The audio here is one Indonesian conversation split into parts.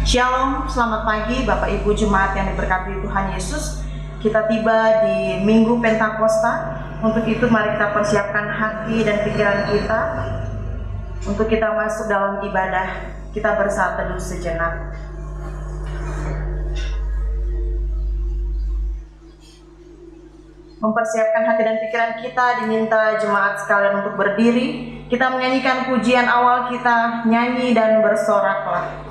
Shalom, selamat pagi Bapak Ibu Jemaat yang diberkati Tuhan Yesus. Kita tiba di Minggu Pentakosta. Untuk itu mari kita persiapkan hati dan pikiran kita untuk kita masuk dalam ibadah. Kita bersaat teduh sejenak. Mempersiapkan hati dan pikiran kita, diminta jemaat sekalian untuk berdiri. Kita menyanyikan pujian awal kita, nyanyi dan bersoraklah.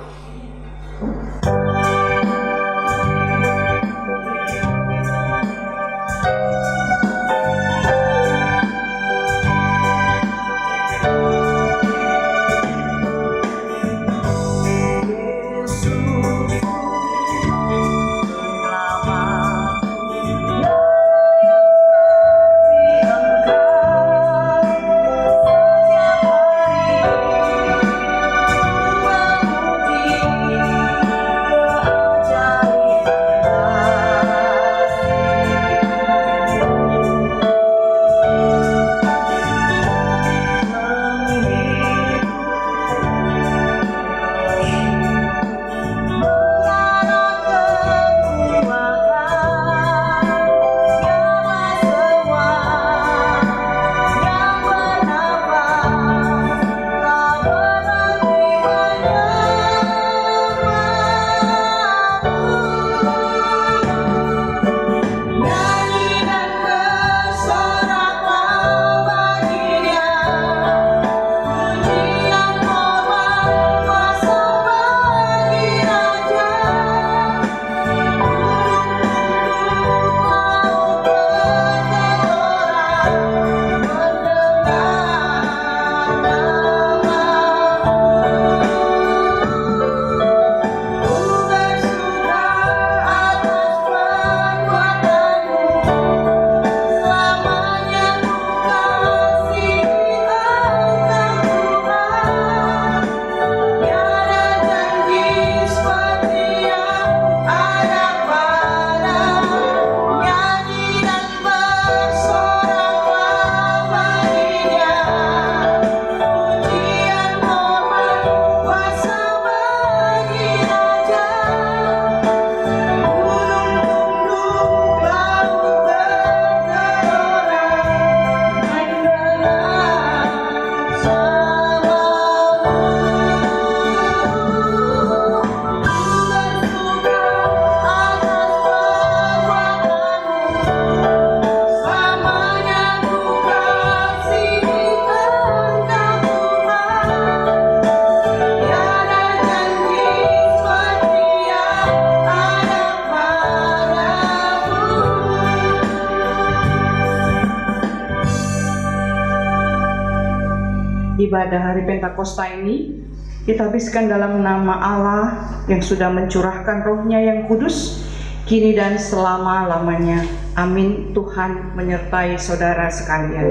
Ibadah hari Pentakosta ini kita habiskan dalam nama Allah yang sudah mencurahkan rohnya yang kudus, kini dan selama-lamanya. Amin. Tuhan menyertai saudara sekalian.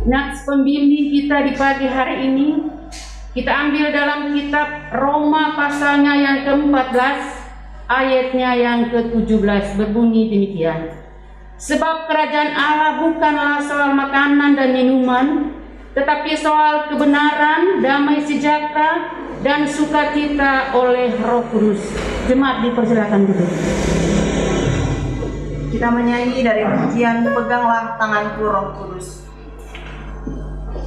Nats pembimbing kita di pagi hari ini kita ambil dalam kitab Roma pasalnya yang ke-14 ayatnya yang ke-17, berbunyi demikian. Sebab kerajaan Allah bukanlah soal makanan dan minuman, tetapi soal kebenaran, damai sejahtera dan sukacita oleh Roh Kudus. Jemaat dipersilakan duduk. Kita menyanyi dari pujian Peganglah Tanganku Roh Kudus.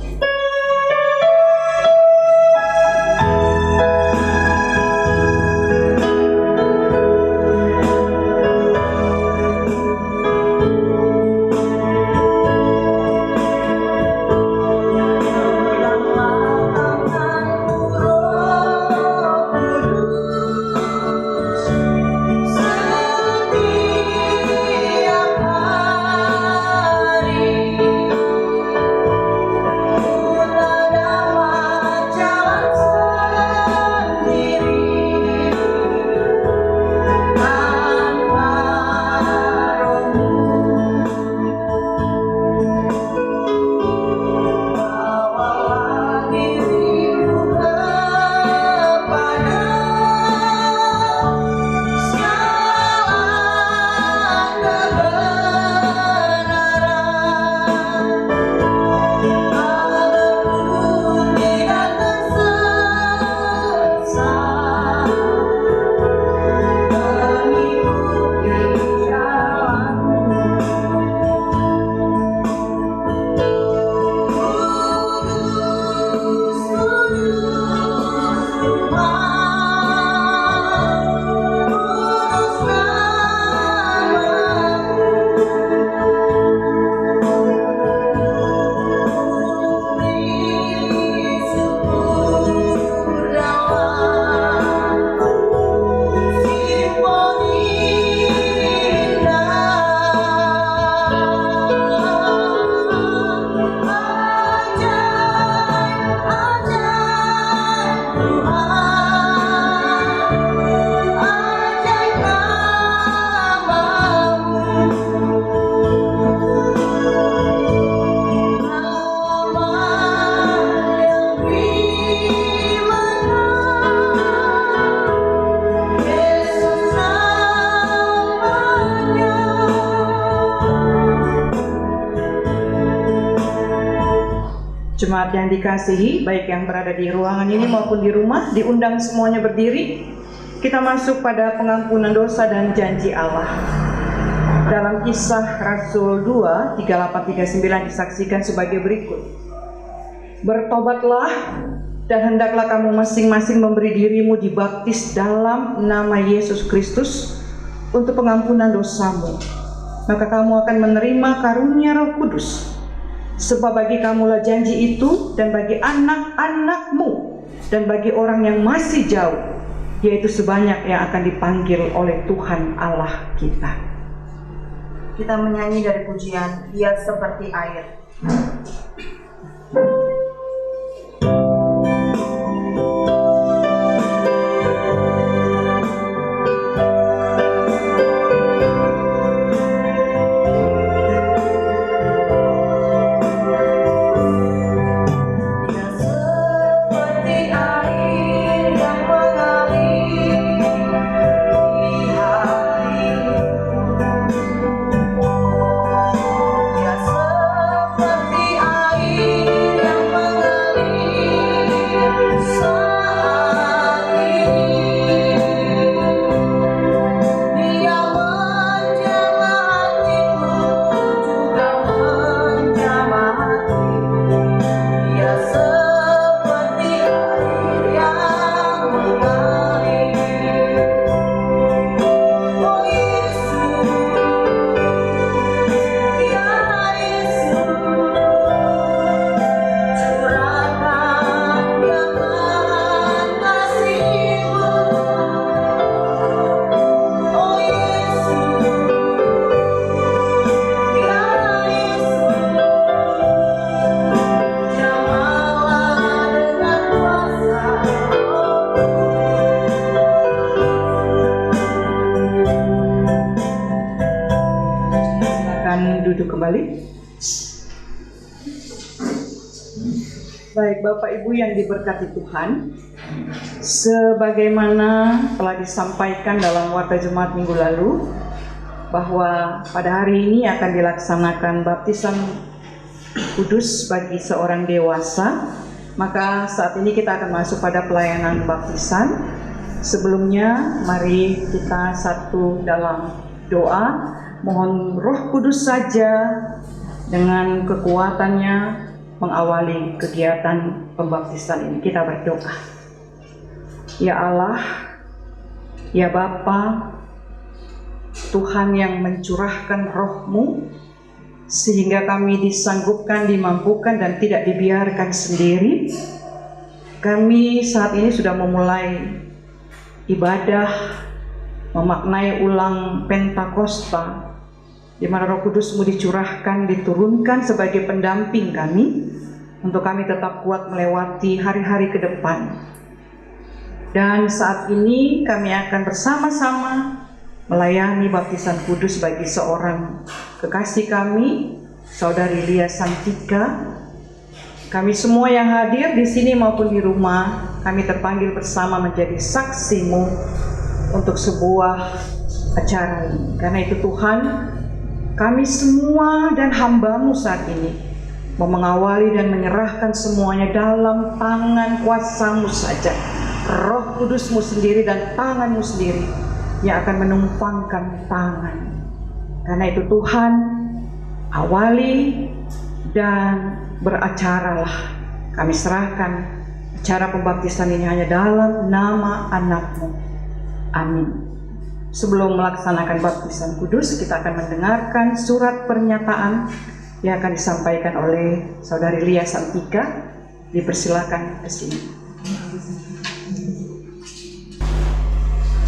Setiap hari Jemaat yang dikasihi, baik yang berada di ruangan ini maupun di rumah, diundang semuanya berdiri. Kita masuk pada pengampunan dosa dan janji Allah. Dalam Kisah Rasul 2, 38-39 disaksikan sebagai berikut. Bertobatlah dan hendaklah kamu masing-masing memberi dirimu dibaptis dalam nama Yesus Kristus untuk pengampunan dosamu. Maka kamu akan menerima karunia Roh Kudus. Sebab bagi kamulah janji itu, dan bagi anak-anakmu, dan bagi orang yang masih jauh, yaitu sebanyak yang akan dipanggil oleh Tuhan Allah kita. Kita menyanyi dari pujian Ia Seperti Air. Duduk kembali. Baik, Bapak Ibu yang diberkati Tuhan, sebagaimana telah disampaikan dalam warta jemaat minggu lalu, bahwa pada hari ini akan dilaksanakan baptisan kudus bagi seorang dewasa. Maka saat ini kita akan masuk pada pelayanan baptisan. Sebelumnya, mari kita satu dalam doa. Mohon Roh Kudus saja dengan kekuatannya mengawali kegiatan pembaptisan ini. Kita berdoa. Ya Allah, ya Bapa, Tuhan yang mencurahkan Roh-Mu sehingga kami disanggupkan, dimampukan dan tidak dibiarkan sendiri. Kami saat ini sudah memulai ibadah memaknai ulang Pentakosta, di mana Roh Kudus-Mu dicurahkan, diturunkan sebagai pendamping kami, untuk kami tetap kuat melewati hari-hari ke depan. Dan saat ini kami akan bersama-sama melayani baptisan kudus bagi seorang kekasih kami, Saudari Lia Santika. Kami semua yang hadir di sini maupun di rumah, kami terpanggil bersama menjadi saksi-Mu untuk sebuah acara ini. Karena itu Tuhan, kami semua dan hamba-Mu saat ini mau mengawali dan menyerahkan semuanya dalam tangan kuasa-Mu saja. Roh Kudus-Mu sendiri dan tangan-Mu sendiri yang akan menumpangkan tangan. Karena itu Tuhan, awali dan beracaralah. Kami serahkan acara pembaptisan ini hanya dalam nama anak-Mu. Amin. Sebelum melaksanakan baptisan kudus, kita akan mendengarkan surat pernyataan yang akan disampaikan oleh Saudari Lia Santika. Dipersilakan ke sini.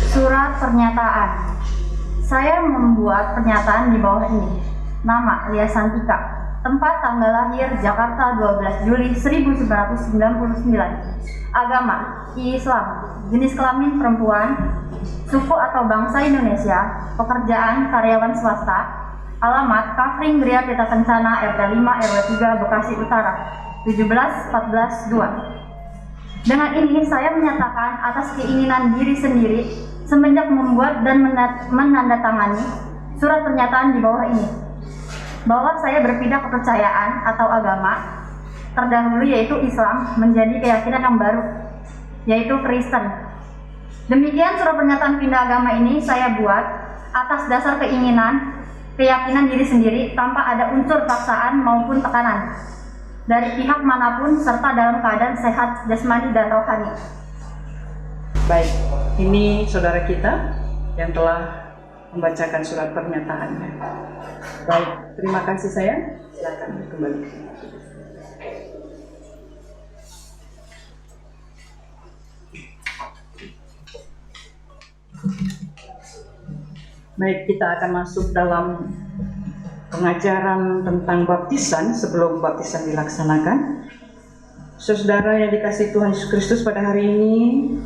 Surat pernyataan. Saya membuat pernyataan di bawah ini. Nama Lia Santika. Tempat tanggal lahir Jakarta 12 Juli 1999. Agama Islam. Jenis kelamin perempuan. Suku atau bangsa Indonesia. Pekerjaan karyawan swasta. Alamat Kafring Gria Pita Kencana RT 5 RW 3 Bekasi Utara 17-14-2. Dengan ini saya menyatakan atas keinginan diri sendiri semenjak membuat dan menandatangani surat pernyataan di bawah ini, bahwa saya berpindah kepercayaan atau agama terdahulu yaitu Islam menjadi keyakinan yang baru, yaitu Kristen. Demikian surat pernyataan pindah agama ini saya buat atas dasar keyakinan diri sendiri tanpa ada unsur paksaan maupun tekanan dari pihak manapun serta dalam keadaan sehat jasmani dan rohani. Baik, ini saudara kita yang telah membacakan surat pernyataannya. Baik, terima kasih sayang. Silakan kembali. Baik, kita akan masuk dalam pengajaran tentang baptisan sebelum baptisan dilaksanakan. Saudara yang dikasihi Tuhan Yesus Kristus, pada hari ini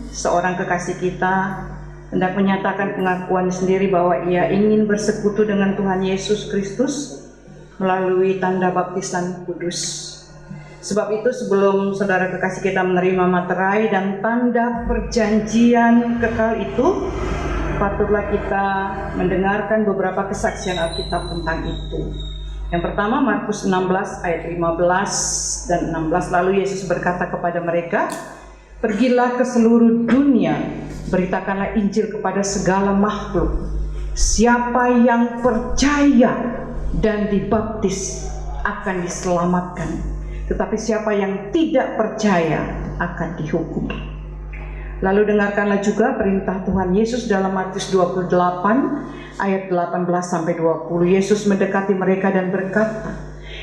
seorang kekasih kita hendak menyatakan pengakuan sendiri bahwa ia ingin bersekutu dengan Tuhan Yesus Kristus melalui tanda baptisan kudus. Sebab itu sebelum saudara kekasih kita menerima materai dan tanda perjanjian kekal itu, patutlah kita mendengarkan beberapa kesaksian Alkitab tentang itu. Yang pertama, Markus 16 ayat 15 dan 16. Lalu Yesus berkata kepada mereka, "Pergilah ke seluruh dunia, beritakanlah Injil kepada segala makhluk. Siapa yang percaya dan dibaptis akan diselamatkan, tetapi siapa yang tidak percaya akan dihukum." Lalu dengarkanlah juga perintah Tuhan Yesus dalam Matius 28 ayat 18 sampai 20. Yesus mendekati mereka dan berkata,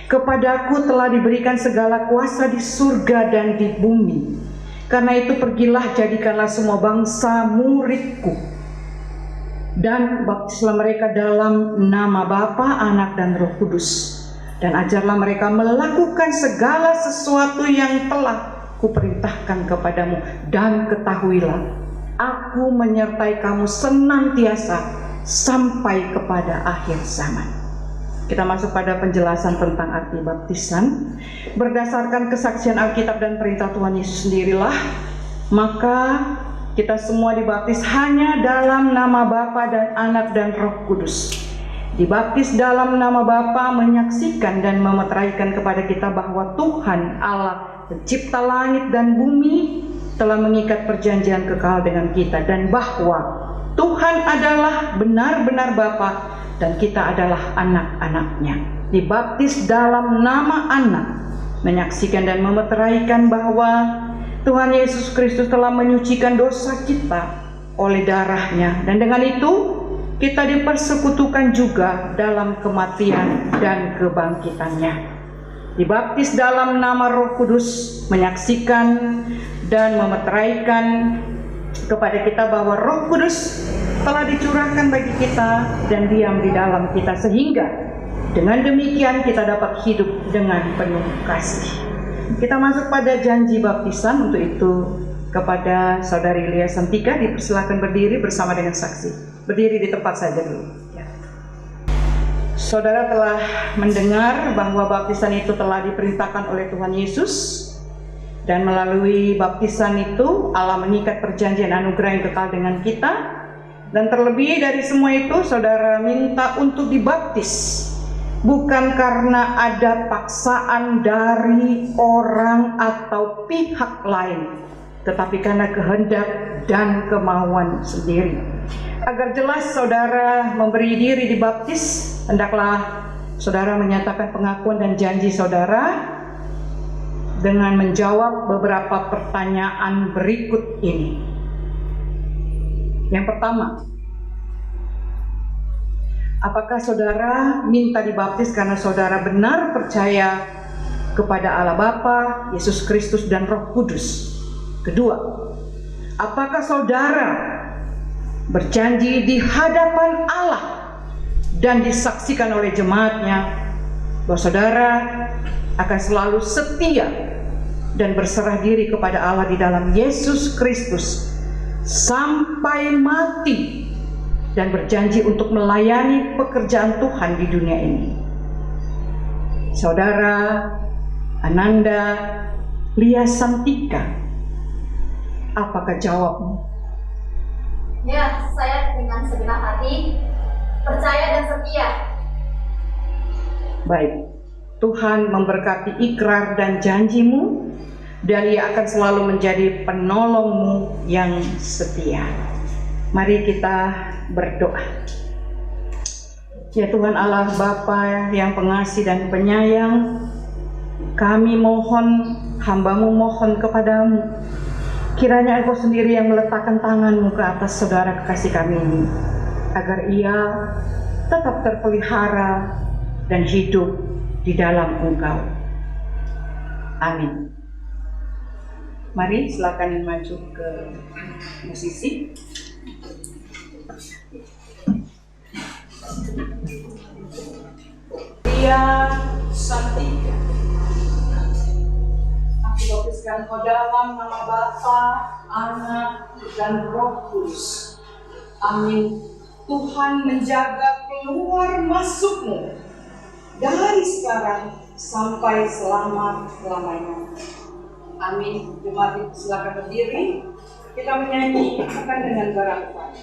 "Kepadaku telah diberikan segala kuasa di surga dan di bumi. Karena itu pergilah, jadikanlah semua bangsa muridku, dan baptislah mereka dalam nama Bapa, Anak, dan Roh Kudus. Dan ajarlah mereka melakukan segala sesuatu yang telah Kuperintahkan kepadamu, dan ketahuilah, Aku menyertai kamu senantiasa sampai kepada akhir zaman." Kita masuk pada penjelasan tentang arti baptisan. Berdasarkan kesaksian Alkitab dan perintah Tuhan Yesus sendirilah, maka kita semua dibaptis hanya dalam nama Bapa dan Anak dan Roh Kudus. Dibaptis dalam nama Bapa menyaksikan dan memeteraikan kepada kita bahwa Tuhan Allah Pencipta langit dan bumi telah mengikat perjanjian kekal dengan kita, dan bahwa Tuhan adalah benar-benar Bapa dan kita adalah anak-anaknya. Dibaptis dalam nama Anak menyaksikan dan memeteraikan bahwa Tuhan Yesus Kristus telah menyucikan dosa kita oleh darahnya, dan dengan itu kita dipersekutukan juga dalam kematian dan kebangkitannya. Dibaptis dalam nama Roh Kudus menyaksikan dan memeteraikan kepada kita bahwa Roh Kudus telah dicurahkan bagi kita dan diam di dalam kita, sehingga dengan demikian kita dapat hidup dengan penuh kasih. Kita masuk pada janji baptisan. Untuk itu kepada Saudari Lia Santika dipersilakan berdiri bersama dengan saksi. Berdiri di tempat saja dulu. Saudara telah mendengar bahwa baptisan itu telah diperintahkan oleh Tuhan Yesus, dan melalui baptisan itu Allah mengikat perjanjian anugerah yang kekal dengan kita. Dan terlebih dari semua itu, saudara minta untuk dibaptis bukan karena ada paksaan dari orang atau pihak lain, tetapi karena kehendak dan kemauan sendiri. Agar jelas saudara memberi diri dibaptis, hendaklah saudara menyatakan pengakuan dan janji saudara dengan menjawab beberapa pertanyaan berikut ini. Yang pertama, apakah saudara minta dibaptis karena saudara benar percaya kepada Allah Bapa, Yesus Kristus, dan Roh Kudus? Kedua, apakah saudara berjanji di hadapan Allah dan disaksikan oleh jemaatnya bahwa saudara akan selalu setia dan berserah diri kepada Allah di dalam Yesus Kristus sampai mati, dan berjanji untuk melayani pekerjaan Tuhan di dunia ini? Saudara Ananda Lia Santika, apakah jawabmu? Ya, saya dengan segenap hati percaya dan setia. Baik, Tuhan memberkati ikrar dan janji-Mu, dan Ia akan selalu menjadi penolong-Mu yang setia. Mari kita berdoa. Ya Tuhan Allah Bapa yang pengasih dan penyayang, kami mohon, hamba-Mu mohon kepadamu, kiranya Engkau sendiri yang meletakkan tangan-Mu ke atas saudara kekasih kami ini, agar ia tetap terpelihara dan hidup di dalam Engkau. Amin. Mari silakan maju ke musisi. Lia Santika. Aku baptiskan kau dalam nama Bapa, Anak, dan Roh Kudus. Amin. Tuhan menjaga keluar masukmu dari sekarang sampai selama-lamanya. Amin. Jemaat silakan berdiri. Kita menyanyi bukan dengan barangkali.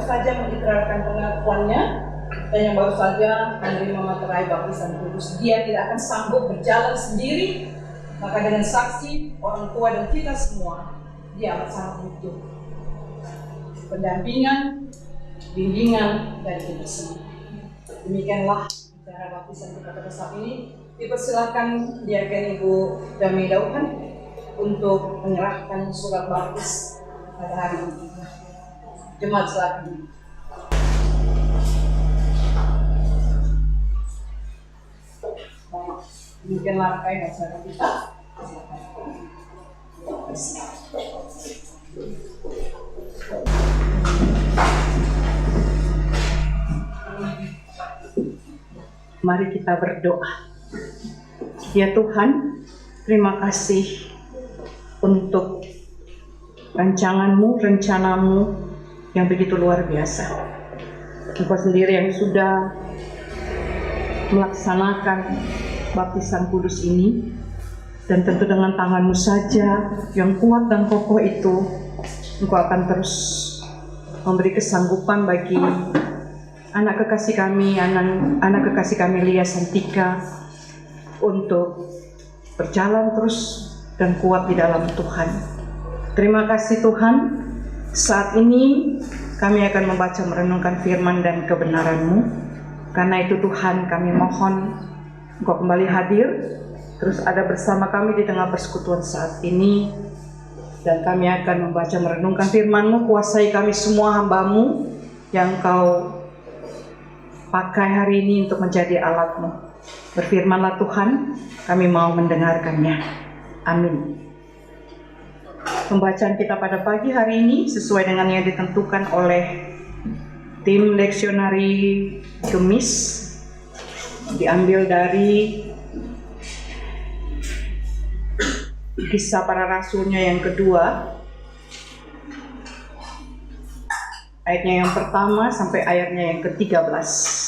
saja mengikrarkan pengakuannya dan yang baru saja menerima materai baptisan kudus. Dia tidak akan sanggup berjalan sendiri, maka dengan saksi orang tua dan kita semua, dia amat sangat butuh pendampingan, bimbingan dari kita semua. Demikianlah kita acara baptisan kita pada saat ini, dipersilakan Diaken Ibu Dami Dauhan untuk menyerahkan surat baptis pada hari ini. Jemaat silakan. Mungkin langkai acara kita. Mari kita berdoa. Ya Tuhan, terima kasih untuk rancangan-Mu, rencana-Mu yang begitu luar biasa. Engkau sendiri yang sudah melaksanakan baptisan kudus ini, dan tentu dengan tangan-Mu saja yang kuat dan kokoh itu, Engkau akan terus memberi kesanggupan bagi anak kekasih kami, anak kekasih kami Lia Santika untuk berjalan terus dan kuat di dalam Tuhan. Terima kasih Tuhan. Saat ini kami akan membaca merenungkan firman dan kebenaran-Mu. Karena itu Tuhan, kami mohon Engkau kembali hadir, terus ada bersama kami di tengah persekutuan saat ini, dan kami akan membaca merenungkan firman-Mu. Kuasai kami semua hamba-Mu yang Kau pakai hari ini untuk menjadi alat-Mu. Berfirmanlah Tuhan, kami mau mendengarkannya. Amin. Pembacaan kita pada pagi hari ini sesuai dengan yang ditentukan oleh tim leksionari Gemis, diambil dari Kisah Para Rasulnya yang kedua, ayatnya yang pertama sampai ayatnya yang ke-13.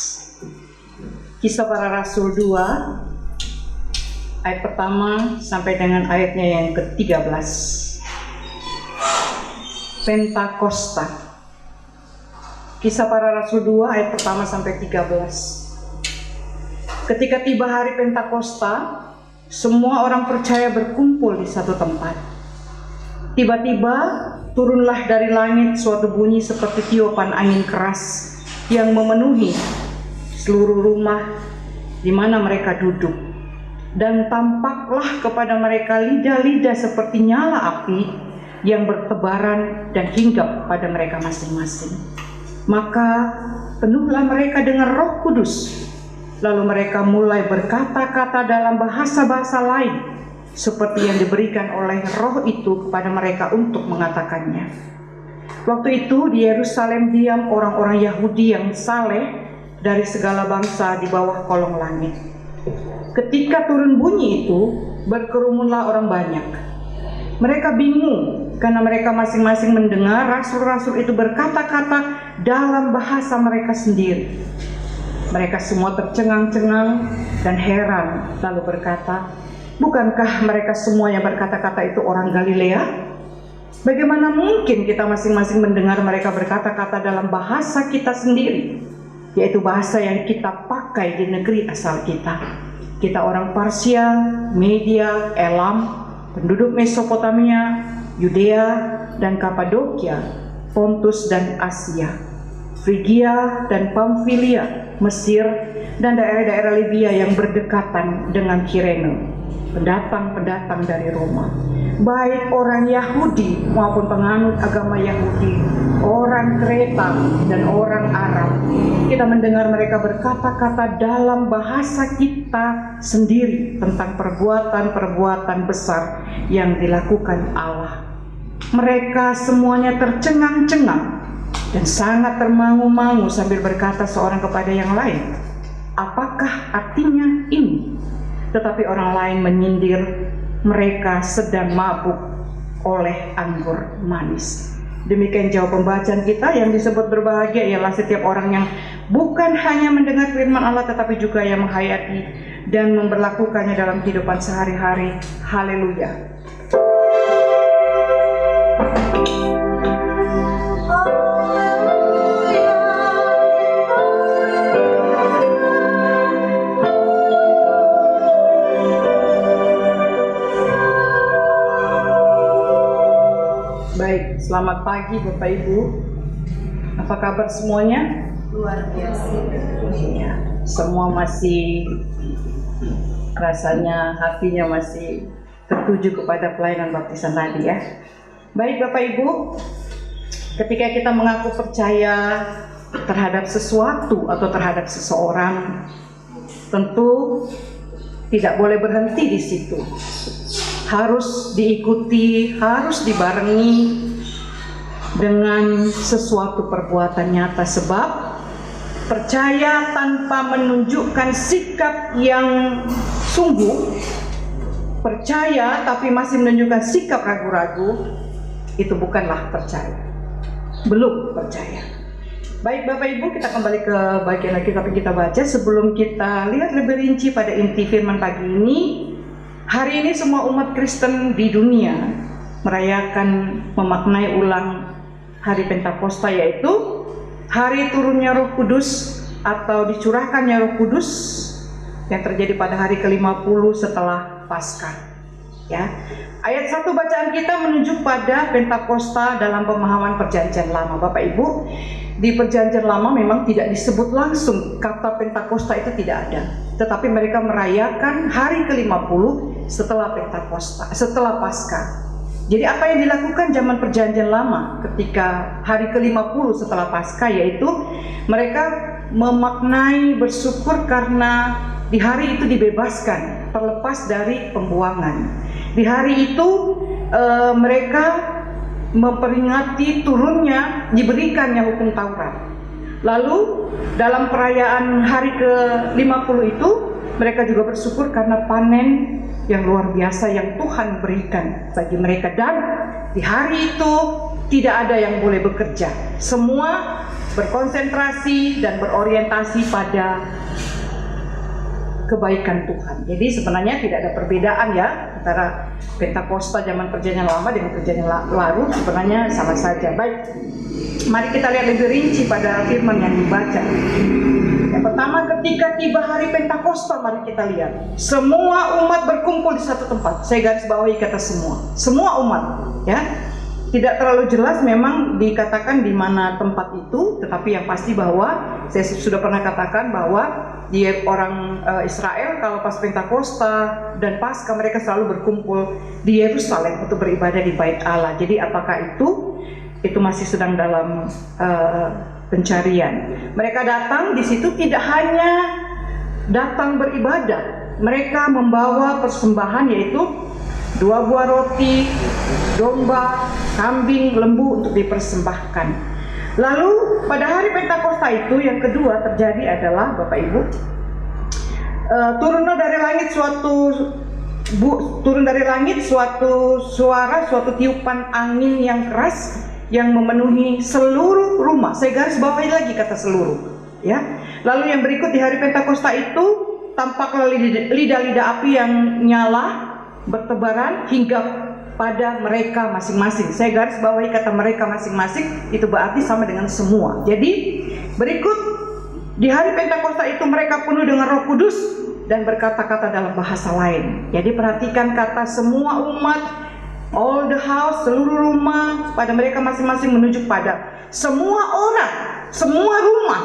Kisah Para Rasul 2, ayat pertama sampai dengan ayatnya yang ke-13. Pentakosta. Kisah Para Rasul 2, ayat pertama sampai 13. Ketika tiba hari Pentakosta, semua orang percaya berkumpul di satu tempat. Tiba-tiba turunlah dari langit suatu bunyi seperti tiupan angin keras yang memenuhi seluruh rumah di mana mereka duduk. Dan tampaklah kepada mereka lidah-lidah seperti nyala api yang bertebaran dan hinggap pada mereka masing-masing. Maka penuhlah mereka dengan Roh Kudus. Lalu mereka mulai berkata-kata dalam bahasa-bahasa lain seperti yang diberikan oleh Roh itu kepada mereka untuk mengatakannya. Waktu itu di Yerusalem diam orang-orang Yahudi yang saleh dari segala bangsa di bawah kolong langit. Ketika turun bunyi itu, berkerumunlah orang banyak. Mereka bingung karena mereka masing-masing mendengar rasul-rasul itu berkata-kata dalam bahasa mereka sendiri. Mereka semua tercengang-cengang dan heran, lalu berkata, "Bukankah mereka semua yang berkata-kata itu orang Galilea? Bagaimana mungkin kita masing-masing mendengar mereka berkata-kata dalam bahasa kita sendiri, yaitu bahasa yang kita pakai di negeri asal kita? Kita orang Parsia, Media, Elam, penduduk Mesopotamia, Yudea dan Kapadokia, Pontus dan Asia, Frigia dan Pamfilia, Mesir, dan daerah-daerah Libya yang berdekatan dengan Kirene, pendatang-pendatang dari Roma, baik orang Yahudi maupun penganut agama Yahudi, orang Kreta dan orang Arab. Kita mendengar mereka berkata-kata dalam bahasa kita sendiri tentang perbuatan-perbuatan besar yang dilakukan Allah. Mereka semuanya tercengang-cengang dan sangat termangu-mangu sambil berkata seorang kepada yang lain, "Apakah artinya ini?" Tetapi orang lain menyindir, "Mereka sedang mabuk oleh anggur manis." Demikian jauh pembacaan kita. Yang disebut berbahagia ialah setiap orang yang bukan hanya mendengar firman Allah tetapi juga yang menghayati dan memberlakukannya dalam kehidupan sehari-hari. Haleluya. Baik, selamat pagi Bapak Ibu. Apa kabar semuanya? Luar biasa. Ya. semua masih rasanya hatinya masih tertuju kepada pelayanan baptisan tadi ya. Baik Bapak Ibu, ketika kita mengaku percaya terhadap sesuatu atau terhadap seseorang, tentu tidak boleh berhenti di situ. Harus diikuti, harus dibarengi dengan sesuatu perbuatan nyata, sebab percaya tanpa menunjukkan sikap yang sungguh, percaya tapi masih menunjukkan sikap ragu-ragu, itu bukanlah percaya, belum percaya. Baik Bapak Ibu, kita kembali ke bagian lagi tapi kita baca. Sebelum kita lihat lebih rinci pada inti firman pagi ini, hari ini semua umat Kristen di dunia merayakan, memaknai ulang hari Pentakosta, yaitu hari turunnya Roh Kudus atau dicurahkannya Roh Kudus yang terjadi pada hari ke-50 setelah Paskah. Ya. Ayat 1 bacaan kita menunjuk pada Pentakosta dalam pemahaman Perjanjian Lama. Bapak Ibu, di Perjanjian Lama memang tidak disebut langsung kata Pentakosta, itu tidak ada. Tetapi mereka merayakan hari ke-50 setelah Pentakosta, setelah Paskah. Jadi apa yang dilakukan zaman Perjanjian Lama ketika hari ke-50 setelah Paskah, yaitu mereka memaknai bersyukur karena di hari itu dibebaskan, terlepas dari pembuangan. Di hari itu mereka memperingati turunnya, diberikannya hukum Taurat. Lalu dalam perayaan hari ke-50 itu mereka juga bersyukur karena panen yang luar biasa yang Tuhan berikan bagi mereka. Dan di hari itu tidak ada yang boleh bekerja, semua berkonsentrasi dan berorientasi pada kebaikan Tuhan. Jadi sebenarnya tidak ada perbedaan ya antara Pentakosta zaman Perjanjian Lama dengan Perjanjian Baru, sebenarnya sama saja. Baik, mari kita lihat lebih rinci pada firman yang dibaca. Yang pertama, ketika tiba hari Pentakosta, mari kita lihat semua umat berkumpul di satu tempat. Saya garis bawahi kata semua umat, ya. Tidak terlalu jelas memang dikatakan di mana tempat itu, tetapi yang pasti bahwa saya sudah pernah katakan bahwa di orang Israel kalau pas Pentakosta dan Paskah mereka selalu berkumpul di Yerusalem untuk beribadah di Bait Allah. Jadi apakah itu masih sedang dalam pencarian. Mereka datang di situ tidak hanya datang beribadah, mereka membawa persembahan, yaitu 2 buah roti, domba, kambing, lembu untuk dipersembahkan. Lalu pada hari Pentakosta itu yang kedua terjadi adalah Bapak Ibu, turun dari langit suatu suara, suatu tiupan angin yang keras yang memenuhi seluruh rumah. Saya garis bawahi lagi kata seluruh, ya. Lalu yang berikut di hari Pentakosta itu tampaklah lidah-lidah api yang nyala bertebaran hingga pada mereka masing-masing. Saya garis bawahi kata mereka masing-masing, itu berarti sama dengan semua. Jadi berikut di hari Pentakosta itu mereka penuh dengan Roh Kudus dan berkata-kata dalam bahasa lain. Jadi perhatikan kata semua umat, all the house, seluruh rumah, pada mereka masing-masing menunjuk pada semua orang, semua rumah.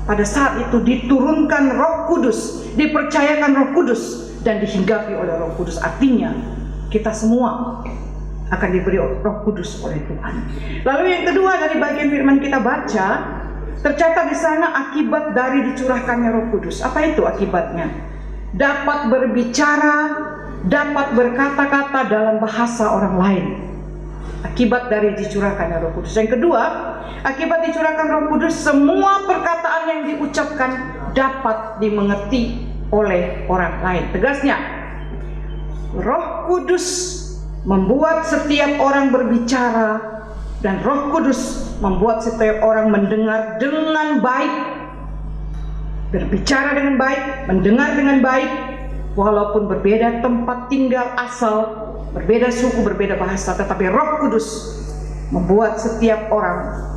Pada saat itu diturunkan Roh Kudus, dipercayakan Roh Kudus dan dihinggapi oleh Roh Kudus. Artinya kita semua akan diberi Roh Kudus oleh Tuhan. Lalu yang kedua dari bagian firman kita baca, tercatat di sana akibat dari dicurahkannya Roh Kudus. Apa itu akibatnya? Dapat berbicara, dapat berkata-kata dalam bahasa orang lain. Akibat dari dicurahkannya Roh Kudus. Yang kedua, akibat dicurahkan Roh Kudus, semua perkataan yang diucapkan dapat dimengerti oleh orang lain. Tegasnya, Roh Kudus membuat setiap orang berbicara dan Roh Kudus membuat setiap orang mendengar dengan baik, berbicara dengan baik, mendengar dengan baik, walaupun berbeda tempat tinggal asal, berbeda suku, berbeda bahasa, tetapi Roh Kudus membuat setiap orang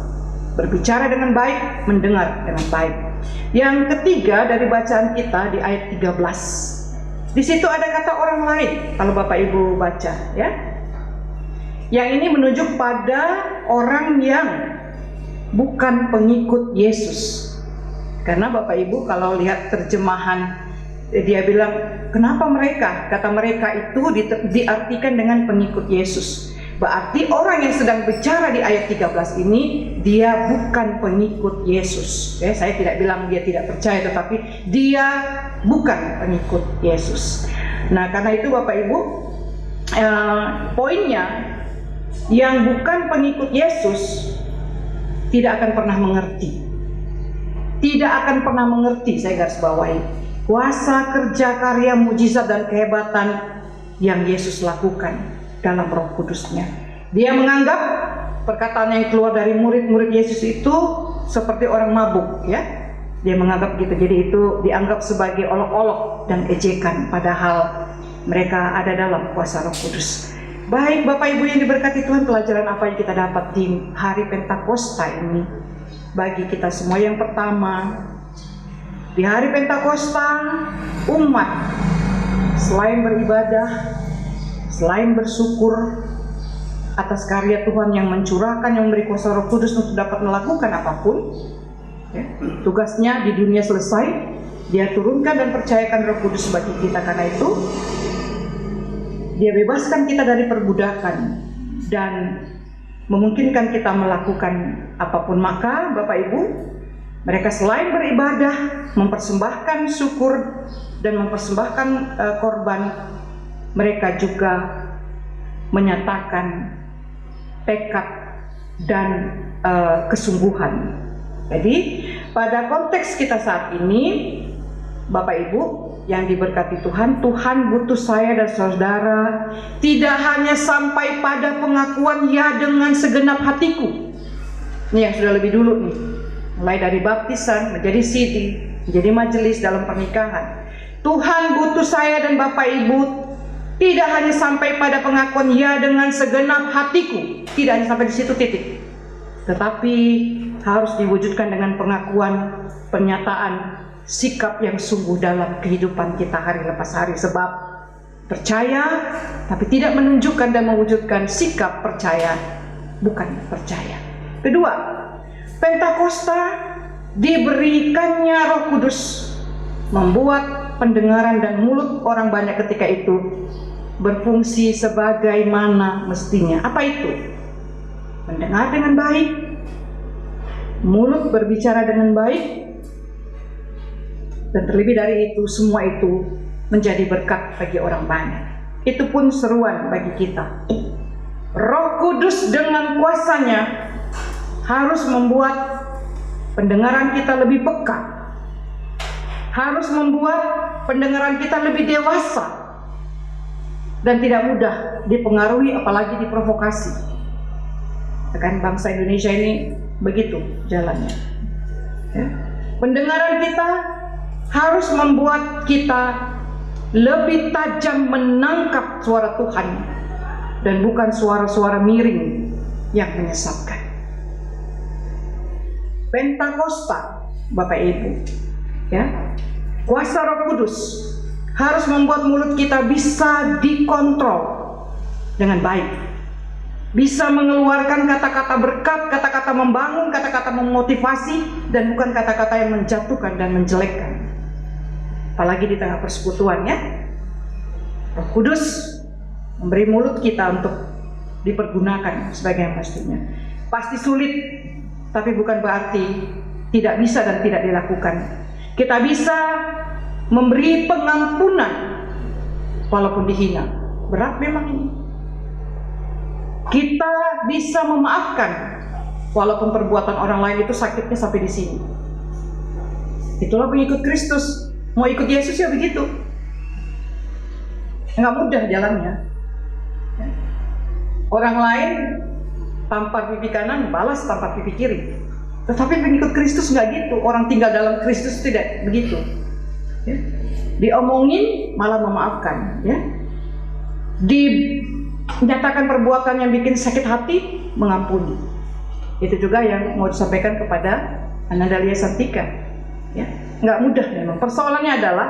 berbicara dengan baik, mendengar dengan baik. Yang ketiga dari bacaan kita di ayat 13. Di situ ada kata orang lain kalau Bapak Ibu baca, ya. Yang ini menunjuk pada orang yang bukan pengikut Yesus. Karena Bapak Ibu kalau lihat terjemahan, dia bilang, kenapa mereka? Kata mereka itu diartikan dengan pengikut Yesus. Berarti orang yang sedang bicara di ayat 13 ini, dia bukan pengikut Yesus. Ya, saya tidak bilang dia tidak percaya, tetapi dia bukan pengikut Yesus. Nah, karena itu Bapak Ibu, poinnya, yang bukan pengikut Yesus tidak akan pernah mengerti. Tidak akan pernah mengerti, saya garis bawahi, kuasa kerja karya mujizat dan kehebatan yang Yesus lakukan dalam Roh Kudusnya. Dia menganggap perkataan yang keluar dari murid-murid Yesus itu seperti orang mabuk, ya. Dia menganggap gitu. Jadi itu dianggap sebagai olok-olok dan ejekan, padahal mereka ada dalam kuasa Roh Kudus. Baik Bapak Ibu yang diberkati Tuhan, pelajaran apa yang kita dapat di hari Pentakosta ini bagi kita semua? Yang pertama, di hari Pentakosta, umat selain beribadah, selain bersyukur atas karya Tuhan yang mencurahkan, yang memberi kuasa Roh Kudus untuk dapat melakukan apapun, ya, tugasnya di dunia selesai, dia turunkan dan percayakan Roh Kudus bagi kita. Karena itu dia bebaskan kita dari perbudakan dan memungkinkan kita melakukan apapun. Maka Bapak Ibu, mereka selain beribadah, mempersembahkan syukur dan mempersembahkan korban, mereka juga menyatakan tekad dan kesungguhan. Jadi pada konteks kita saat ini, Bapak Ibu yang diberkati Tuhan, Tuhan butuh saya dan saudara tidak hanya sampai pada pengakuan ya dengan segenap hatiku. Ini yang sudah lebih dulu nih, mulai dari baptisan, menjadi sidi, menjadi majelis dalam pernikahan. Tuhan butuh saya dan Bapak Ibu tidak hanya sampai pada pengakuan ya dengan segenap hatiku, tidak hanya sampai di situ titik, tetapi harus diwujudkan dengan pengakuan, pernyataan, sikap yang sungguh dalam kehidupan kita hari lepas hari. Sebab percaya tapi tidak menunjukkan dan mewujudkan sikap percaya bukan percaya. Kedua, Pentakosta diberikannya Roh Kudus membuat pendengaran dan mulut orang banyak ketika itu berfungsi sebagaimana mestinya. Apa itu? Mendengar dengan baik, mulut berbicara dengan baik, dan terlebih dari itu, semua itu menjadi berkat bagi orang banyak. Itu pun seruan bagi kita. Roh Kudus dengan kuasanya harus membuat pendengaran kita lebih peka, harus membuat pendengaran kita lebih dewasa dan tidak mudah dipengaruhi apalagi diprovokasi. Kan bangsa Indonesia ini begitu jalannya, ya. Pendengaran kita harus membuat kita lebih tajam menangkap suara Tuhan dan bukan suara-suara miring yang menyesatkan. Pentakosta, Bapak Ibu, ya, kuasa Roh Kudus harus membuat mulut kita bisa dikontrol dengan baik, bisa mengeluarkan kata-kata berkat, kata-kata membangun, kata-kata memotivasi, dan bukan kata-kata yang menjatuhkan dan menjelekkan. Apalagi di tengah persekutuan, ya. Roh Kudus memberi mulut kita untuk dipergunakan sebagaimana mestinya. Pasti sulit, tapi bukan berarti tidak bisa dan tidak dilakukan. Kita bisa memberi pengampunan walaupun dihina. Berat memang ini. Kita bisa memaafkan walaupun perbuatan orang lain itu sakitnya sampai di sini. Itulah pengikut Kristus. Mau ikut Yesus ya begitu. Nggak mudah jalannya. Orang lain tampar pipi kanan, balas tampar pipi kiri. Tetapi pengikut Kristus nggak gitu. Orang tinggal dalam Kristus tidak begitu. Ya. Diomongin malah memaafkan. Ya. Dinyatakan perbuatan yang bikin sakit hati, mengampuni. Itu juga yang mau disampaikan kepada Ananda Lia Santika. Ya. Nggak mudah memang. Persoalannya adalah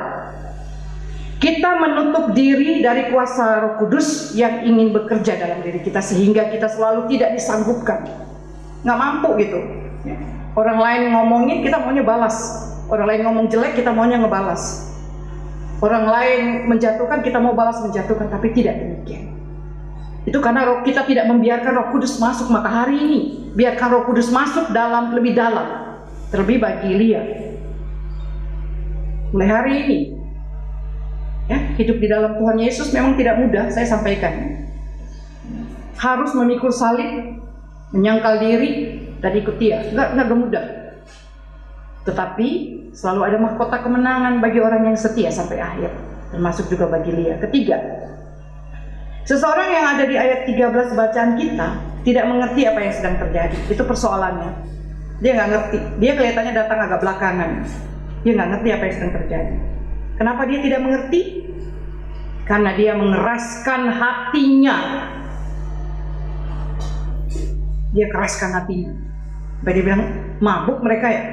kita menutup diri dari kuasa Roh Kudus yang ingin bekerja dalam diri kita, sehingga kita selalu tidak disanggupkan, nggak mampu gitu. Orang lain ngomongin, kita maunya balas. Orang lain ngomong jelek, kita maunya ngebalas. Orang lain menjatuhkan, kita mau balas menjatuhkan, tapi tidak demikian. Itu karena kita tidak membiarkan Roh Kudus masuk. Maka hari ini biarkan Roh Kudus masuk lebih dalam, terlebih bagi Lia. Mulai hari ini, ya, hidup di dalam Tuhan Yesus memang tidak mudah. Saya sampaikan, harus memikul salib, menyangkal diri, dan ikut Dia. Nggak mudah. Tetapi selalu ada mahkota kemenangan bagi orang yang setia sampai akhir, termasuk juga bagi Lia. Ketiga, seseorang yang ada di ayat 13 bacaan kita tidak mengerti apa yang sedang terjadi. Itu persoalannya. Dia nggak ngerti. Dia kelihatannya datang agak belakangan. Dia nggak ngerti apa yang sedang terjadi. Kenapa dia tidak mengerti? Karena dia mengeraskan hatinya. Dia keraskan hatinya. Dia bilang, mabuk mereka ya.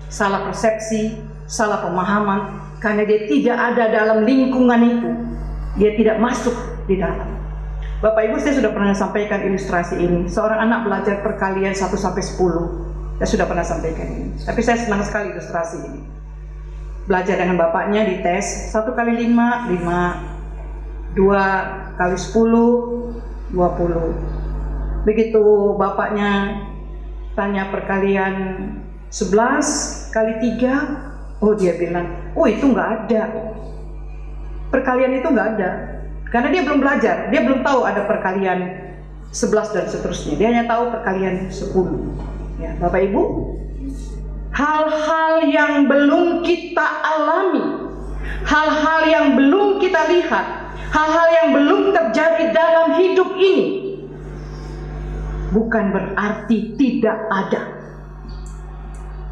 Salah persepsi, salah pemahaman. Karena dia tidak ada dalam lingkungan itu. Dia tidak masuk di dalam. Bapak Ibu, saya sudah pernah sampaikan ilustrasi ini. Seorang anak belajar perkalian 1 sampai 10. Saya sudah pernah sampaikan ini. Tapi saya senang sekali ilustrasi ini. Belajar dengan bapaknya di tes 1 kali 5, 5. 2 kali 10, 20. Begitu bapaknya tanya perkalian 11 kali 3, oh dia bilang, oh itu nggak ada. Perkalian itu nggak ada. Karena dia belum belajar, dia belum tahu ada perkalian 11 dan seterusnya. Dia hanya tahu perkalian 10. Ya, Bapak Ibu, hal-hal yang belum kita alami, hal-hal yang belum kita lihat, hal-hal yang belum terjadi dalam hidup ini, bukan berarti tidak ada.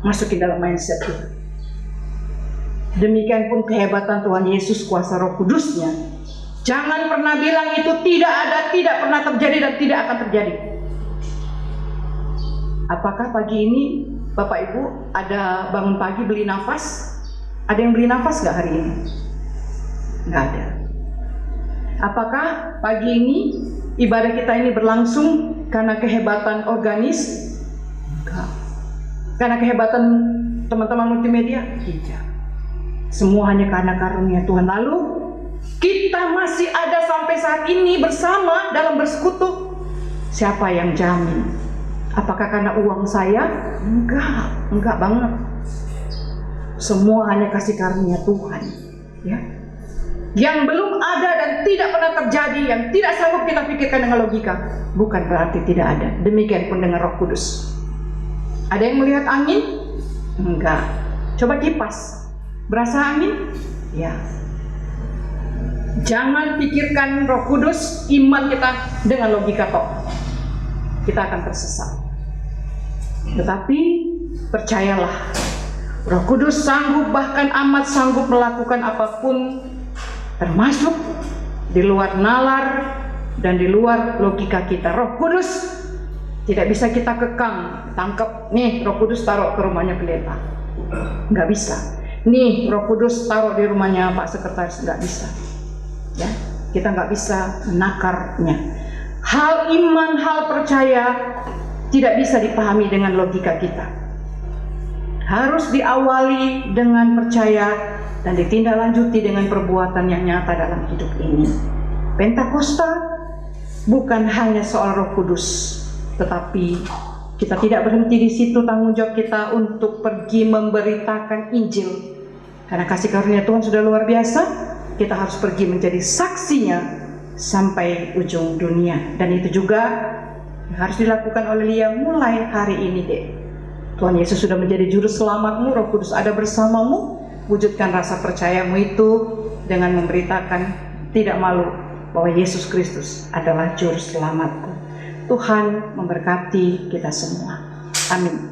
Masukin dalam mindset kita. Demikian pun kehebatan Tuhan Yesus, kuasa Roh Kudusnya. Jangan pernah bilang itu tidak ada, tidak pernah terjadi dan tidak akan terjadi. Apakah pagi ini Bapak Ibu ada bangun pagi beli nafas? Ada yang beli nafas nggak hari ini? Nggak ada. Apakah pagi ini ibadah kita ini berlangsung karena kehebatan organis? Enggak. Karena kehebatan teman-teman multimedia? Tidak. Semua hanya karena karunia Tuhan. Lalu kita masih ada sampai saat ini bersama dalam bersekutu. Siapa yang jamin? Apakah karena uang saya? Enggak banget. Semua hanya kasih karunia Tuhan. Ya. Yang belum ada dan tidak pernah terjadi, yang tidak sanggup kita pikirkan dengan logika, bukan berarti tidak ada. Demikian pun dengan Roh Kudus. Ada yang melihat angin? Enggak. Coba kipas. Berasa angin? Ya. Jangan pikirkan Roh Kudus, iman kita dengan logika tok. Kita akan tersesat. Tetapi percayalah, Roh Kudus sanggup, bahkan amat sanggup melakukan apapun, termasuk di luar nalar dan di luar logika kita. Roh Kudus tidak bisa kita kekang, tangkap, nih Roh Kudus taruh ke rumahnya pendeta. Nggak bisa. Nih Roh Kudus taruh di rumahnya Pak Sekretaris, nggak bisa. Ya, kita nggak bisa menakarnya. Hal iman, hal percaya tidak bisa dipahami dengan logika kita. Harus diawali dengan percaya dan ditindaklanjuti dengan perbuatan yang nyata dalam hidup ini. Pentakosta bukan hanya soal Roh Kudus, tetapi kita tidak berhenti di situ. Tanggung jawab kita untuk pergi memberitakan Injil. Karena kasih karunia Tuhan sudah luar biasa, kita harus pergi menjadi saksinya sampai ujung dunia. Dan itu juga harus dilakukan oleh Lia mulai hari ini, Dek. Tuhan Yesus sudah menjadi juru selamatmu, Roh Kudus ada bersamamu. Wujudkan rasa percayamu itu dengan memberitakan tidak malu bahwa Yesus Kristus adalah juru selamatku. Tuhan memberkati kita semua. Amin.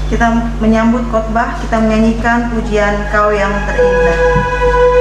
Kita menyambut khotbah, kita menyanyikan pujian Kau yang terindah. Kau yang terindah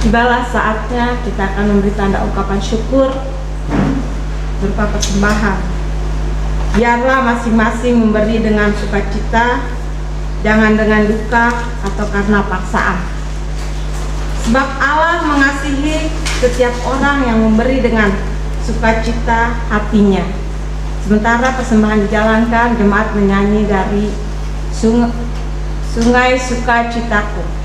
tibalah saatnya kita akan memberi tanda ungkapan syukur berupa persembahan. Biarlah masing-masing memberi dengan sukacita, jangan dengan duka atau karena paksaan. Sebab Allah mengasihi setiap orang yang memberi dengan sukacita hatinya. Sementara persembahan dijalankan, jemaat menyanyi dari Sungai Sukacitaku.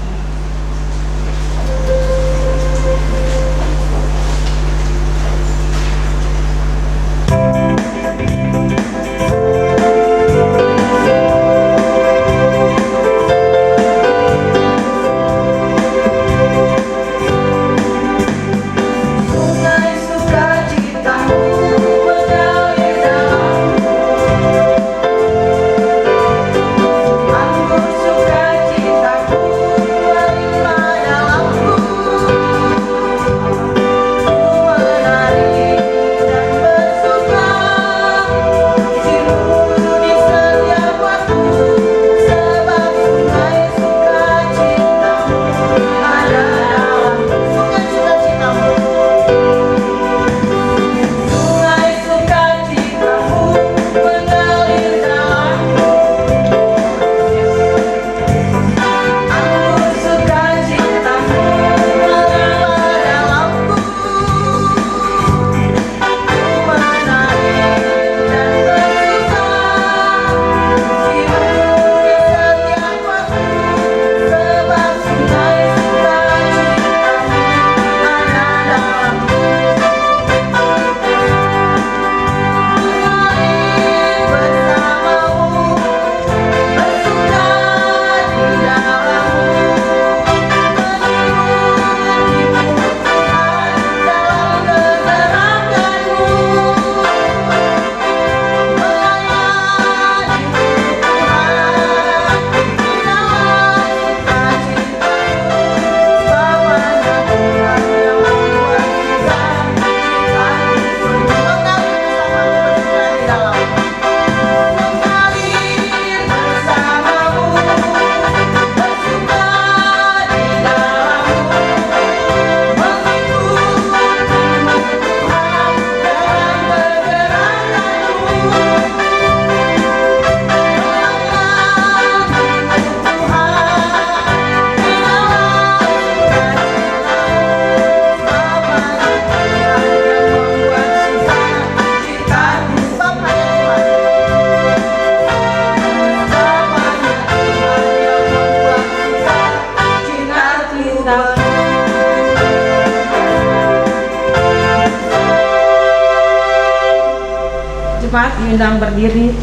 Jemaat diundang berdiri.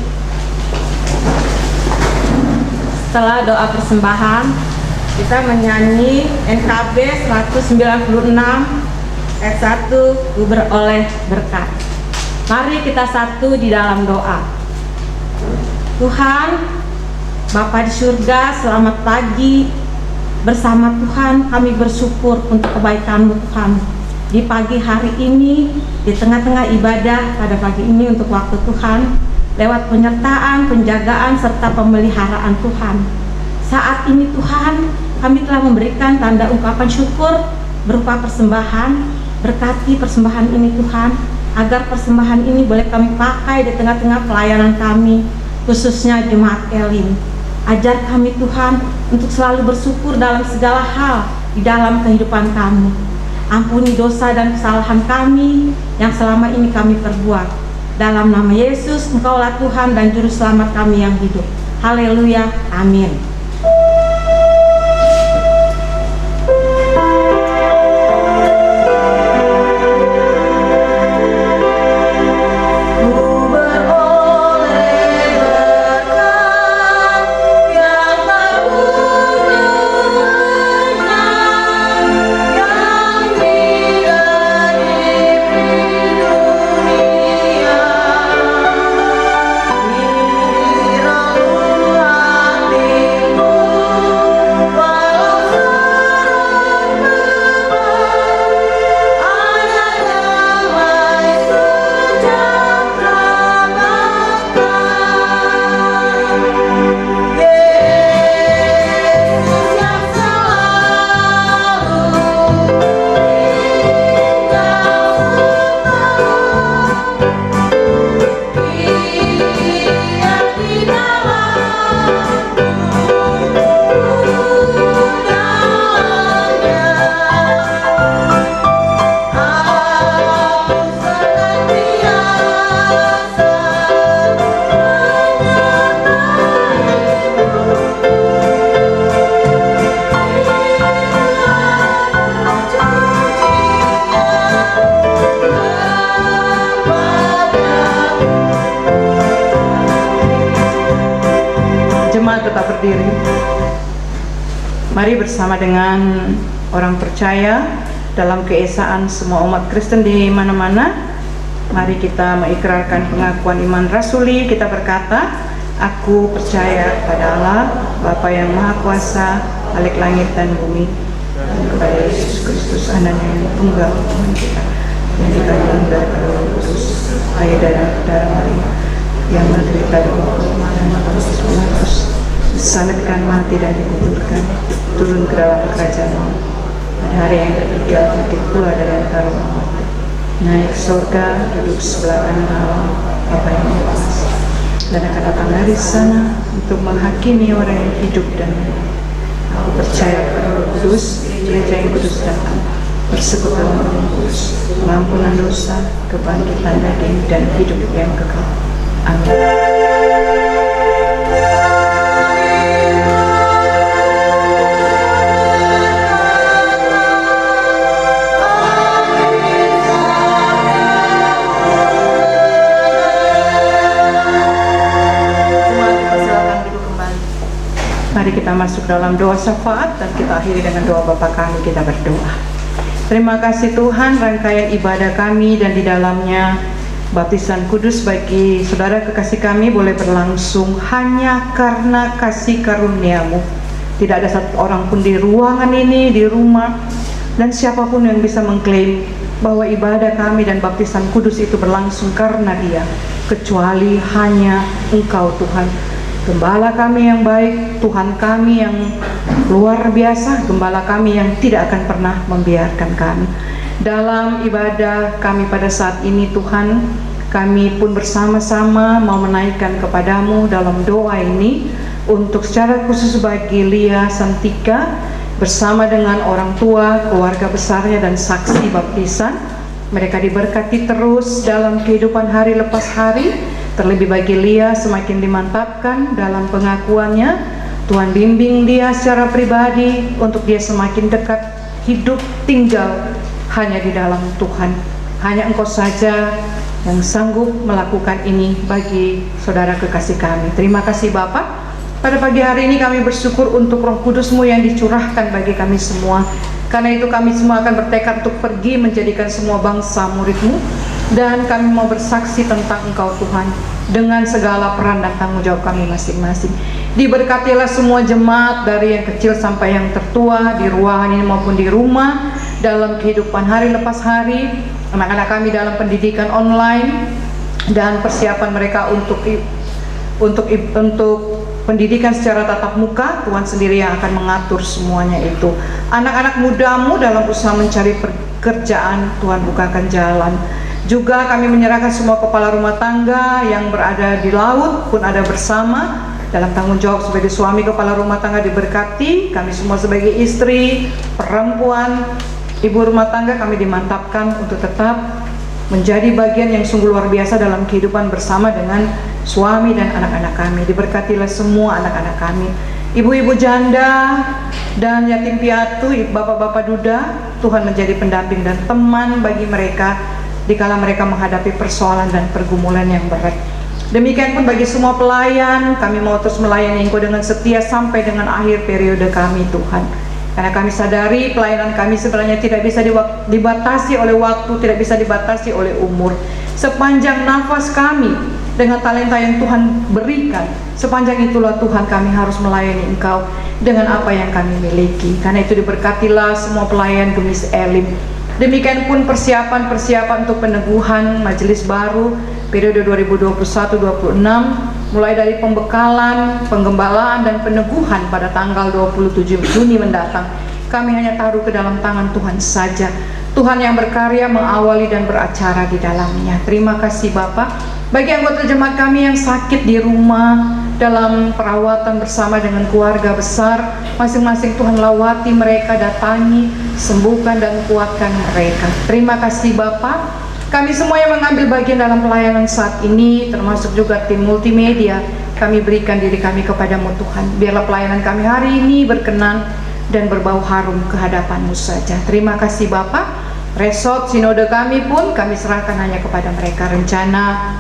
Setelah doa persembahan, kita menyanyi NKB 196 ayat 1, Ku beroleh berkat. Mari kita satu di dalam doa. Tuhan, Bapa di surga, selamat pagi. Bersama Tuhan kami bersyukur untuk kebaikan-Mu Tuhan. Di pagi hari ini, di tengah-tengah ibadah pada pagi ini untuk waktu Tuhan, lewat penyertaan, penjagaan, serta pemeliharaan Tuhan. Saat ini Tuhan, kami telah memberikan tanda ungkapan syukur berupa persembahan. Berkati persembahan ini Tuhan, agar persembahan ini boleh kami pakai di tengah-tengah pelayanan kami, khususnya Jemaat Elim. Ajar kami Tuhan untuk selalu bersyukur dalam segala hal di dalam kehidupan kami. Ampuni dosa dan kesalahan kami yang selama ini kami perbuat. Dalam nama Yesus, Engkaulah Tuhan dan Juru Selamat kami yang hidup. Haleluya, amin. Hati Mari bersama dengan orang percaya dalam keesaan semua umat Kristen di mana-mana, mari kita mengikrarkan pengakuan iman rasuli. Kita berkata, aku percaya pada Allah, Bapa yang Maha Kuasa, Khalik langit dan bumi, dan kepada Yesus Kristus, anaknya yang tunggal Tuhan kita, yang dikandung dari Roh Kudus, ayah dari darah Maria, yang menderita di bawah dan Pontius Pilatus, disalibkan, mati dan dikuburkan, turun ke dalam kerajaan maut. Pada hari yang ketiga bangkit pula dari antara orang mati, naik ke surga, duduk sebelah kanan Allah Bapa yang Maha Kuasa, dan akan datang dari sana untuk menghakimi orang yang hidup dan mati. Aku percaya pada Roh Kudus, Gereja yang kudus datang, bersekutu dalam Roh Kudus, pengampunan dosa, kebangkitan daging dan hidup yang kekal. Amin. Mari kita masuk dalam doa syafaat dan kita akhiri dengan doa Bapa kami. Kita berdoa. Terima kasih Tuhan, rangkaian ibadah kami dan di dalamnya baptisan kudus bagi saudara kekasih kami boleh berlangsung hanya karena kasih karunia-Mu. Tidak ada satu orang pun di ruangan ini, di rumah, dan siapapun yang bisa mengklaim bahwa ibadah kami dan baptisan kudus itu berlangsung karena Dia, kecuali hanya Engkau Tuhan. Gembala kami yang baik, Tuhan kami yang luar biasa, Gembala kami yang tidak akan pernah membiarkan kami. Dalam ibadah kami pada saat ini Tuhan, kami pun bersama-sama mau menaikkan kepadamu dalam doa ini, untuk secara khusus bagi Lia Santika, bersama dengan orang tua, keluarga besarnya dan saksi baptisan. Mereka diberkati terus dalam kehidupan hari lepas hari. Terlebih bagi Lia semakin dimantapkan dalam pengakuannya. Tuhan bimbing dia secara pribadi untuk dia semakin dekat hidup tinggal hanya di dalam Tuhan. Hanya Engkau saja yang sanggup melakukan ini bagi saudara kekasih kami. Terima kasih Bapa. Pada pagi hari ini kami bersyukur untuk Roh Kudus-Mu yang dicurahkan bagi kami semua. Karena itu kami semua akan bertekad untuk pergi menjadikan semua bangsa murid-Mu. Dan kami mau bersaksi tentang Engkau Tuhan dengan segala peran dan tanggung jawab kami masing-masing. Diberkatilah semua jemaat dari yang kecil sampai yang tertua di ruangan ini maupun di rumah, dalam kehidupan hari lepas hari, anak-anak kami dalam pendidikan online dan persiapan mereka untuk pendidikan secara tatap muka. Tuhan sendiri yang akan mengatur semuanya itu. Anak-anak mudamu dalam usaha mencari pekerjaan, Tuhan bukakan jalan. Juga kami menyerahkan semua kepala rumah tangga yang berada di laut pun ada bersama dalam tanggung jawab sebagai suami kepala rumah tangga diberkati. Kami semua sebagai istri, perempuan, ibu rumah tangga kami dimantapkan untuk tetap menjadi bagian yang sungguh luar biasa dalam kehidupan bersama dengan suami dan anak-anak kami. Diberkatilah semua anak-anak kami, ibu-ibu janda dan yatim piatu, bapak-bapak duda. Tuhan menjadi pendamping dan teman bagi mereka dikala mereka menghadapi persoalan dan pergumulan yang berat. Demikian pun bagi semua pelayan, kami mau terus melayani Engkau dengan setia sampai dengan akhir periode kami Tuhan. Karena kami sadari pelayanan kami sebenarnya tidak bisa dibatasi oleh waktu, tidak bisa dibatasi oleh umur. Sepanjang nafas kami dengan talenta yang Tuhan berikan, sepanjang itulah Tuhan kami harus melayani Engkau dengan apa yang kami miliki. Karena itu diberkatilah semua pelayan Gemis Elim. Demikian pun persiapan untuk peneguhan majelis baru periode 2021-26, mulai dari pembekalan, penggembalaan dan peneguhan pada tanggal 27 Juni mendatang. Kami hanya taruh ke dalam tangan Tuhan saja. Tuhan yang berkarya mengawali dan beracara di dalamnya. Terima kasih Bapak. Bagi anggota jemaat kami yang sakit di rumah, dalam perawatan bersama dengan keluarga besar, masing-masing Tuhan lawati mereka, datangi, sembuhkan dan kuatkan mereka. Terima kasih Bapak. Kami semua yang mengambil bagian dalam pelayanan saat ini, termasuk juga tim multimedia, kami berikan diri kami kepadamu Tuhan. Biarlah pelayanan kami hari ini berkenan dan berbau harum ke hadapan-Mu saja. Terima kasih Bapak. Resort sinode kami pun kami serahkan hanya kepada mereka. Rencana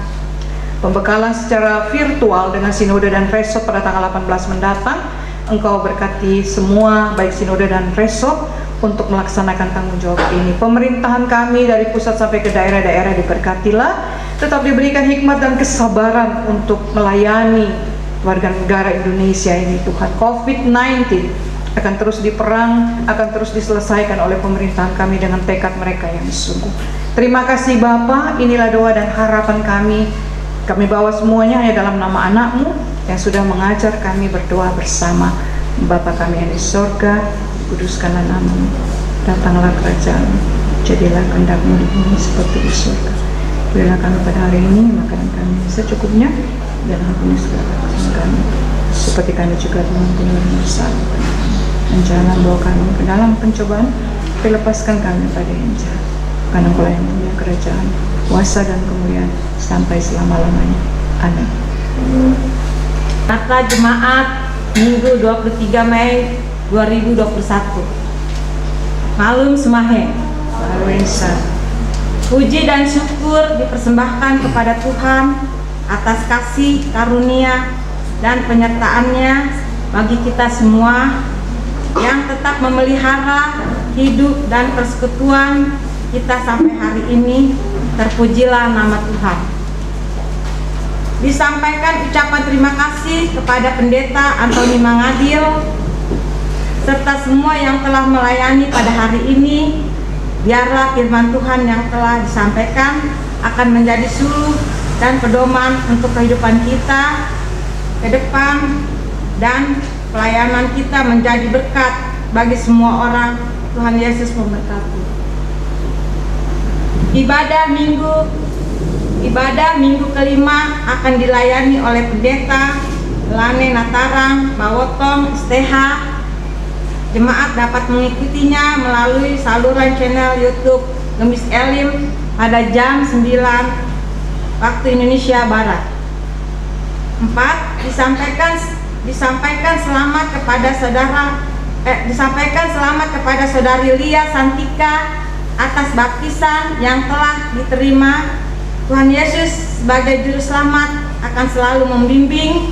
pembekalan secara virtual dengan sinode dan resort pada tanggal 18 mendatang Engkau berkati semua, baik sinode dan resort, untuk melaksanakan tanggung jawab ini. Pemerintahan kami dari pusat sampai ke daerah-daerah diberkatilah, tetap diberikan hikmat dan kesabaran untuk melayani warga negara Indonesia ini. Tuhan, COVID-19 akan terus diperang, akan terus diselesaikan oleh pemerintahan kami dengan tekad mereka yang sungguh. Terima kasih Bapa, inilah doa dan harapan kami. Kami bawa semuanya hanya dalam nama anak-Mu yang sudah mengajar kami berdoa bersama. Bapa kami yang di sorga, kuduskanlah nama-Mu, datanglah kerajaan-Mu, jadilah kehendak-Mu di bumi seperti di sorga. Berilah kami pada hari ini makanan kami secukupnya, dan ampuni segala kesalahan kami, seperti kami juga mengampuni orang yang bersalah kepada kami. Dan jangan bawa kami ke dalam pencobaan, tapi lepaskan kami pada yang jahat. Karena Engkau yang punya kerajaan, kuasa dan kemuliaan sampai selama-lamanya. Amin. Kata jemaat Minggu 23 Mei 2021. Malum Semahe. Lalu Insan. Puji dan syukur dipersembahkan kepada Tuhan atas kasih, karunia, dan penyertaan-Nya bagi kita semua yang tetap memelihara hidup dan persekutuan kita sampai hari ini. Terpujilah nama Tuhan. Disampaikan ucapan terima kasih kepada Pendeta Antoni Mangadil serta semua yang telah melayani pada hari ini. Biarlah firman Tuhan yang telah disampaikan akan menjadi suluh dan pedoman untuk kehidupan kita ke depan, dan pelayanan kita menjadi berkat bagi semua orang. Tuhan Yesus memberkati. Ibadah minggu kelima akan dilayani oleh Pendeta Lane Natarang Bawotong STH. Jemaat dapat mengikutinya melalui saluran channel YouTube Gemis Elim pada jam 9 waktu Indonesia Barat. 4. Disampaikan selamat kepada Saudari Lia Santika atas baptisan yang telah diterima. Tuhan Yesus sebagai juru selamat akan selalu membimbing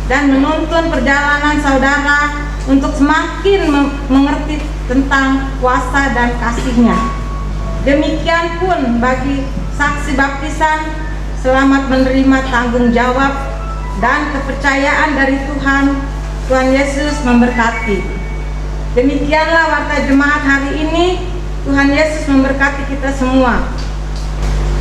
dan menuntun perjalanan saudara untuk semakin mengerti tentang kuasa dan kasih-Nya. Demikian pun bagi saksi baptisan, selamat menerima tanggung jawab dan kepercayaan dari Tuhan. Tuhan Yesus memberkati. Demikianlah warta jemaat hari ini. Tuhan Yesus memberkati kita semua.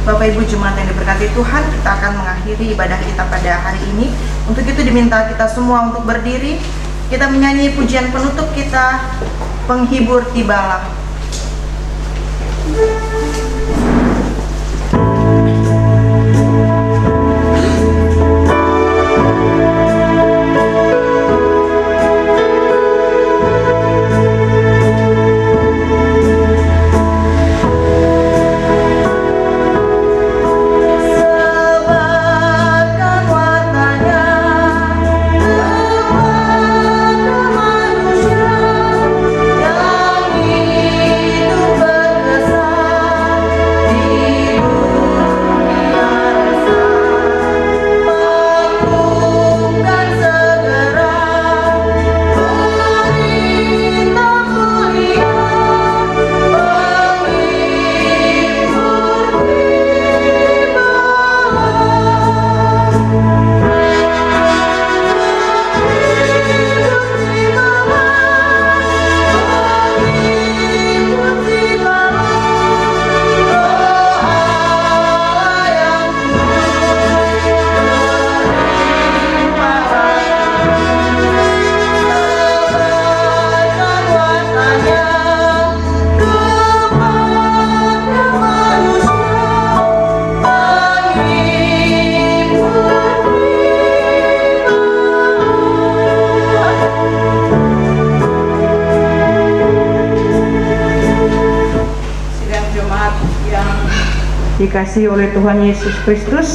Bapak Ibu Jemaat yang diberkati Tuhan, kita akan mengakhiri ibadah kita pada hari ini. Untuk itu diminta kita semua untuk berdiri. Kita menyanyi pujian penutup kita, Penghibur Tibalah. Dikasihi oleh Tuhan Yesus Kristus,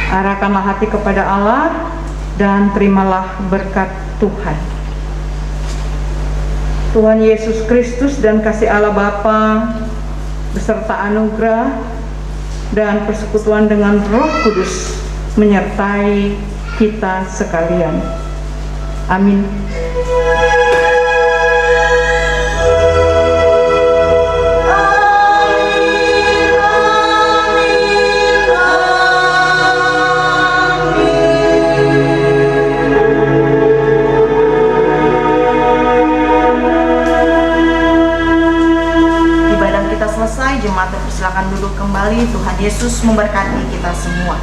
arahkanlah hati kepada Allah dan terimalah berkat Tuhan. Tuhan Yesus Kristus dan kasih Allah Bapa beserta anugerah dan persekutuan dengan Roh Kudus menyertai kita sekalian. Amin. Ibadah kita selesai, jemaat dipersilakan duduk kembali. Tuhan Yesus memberkati kita semua.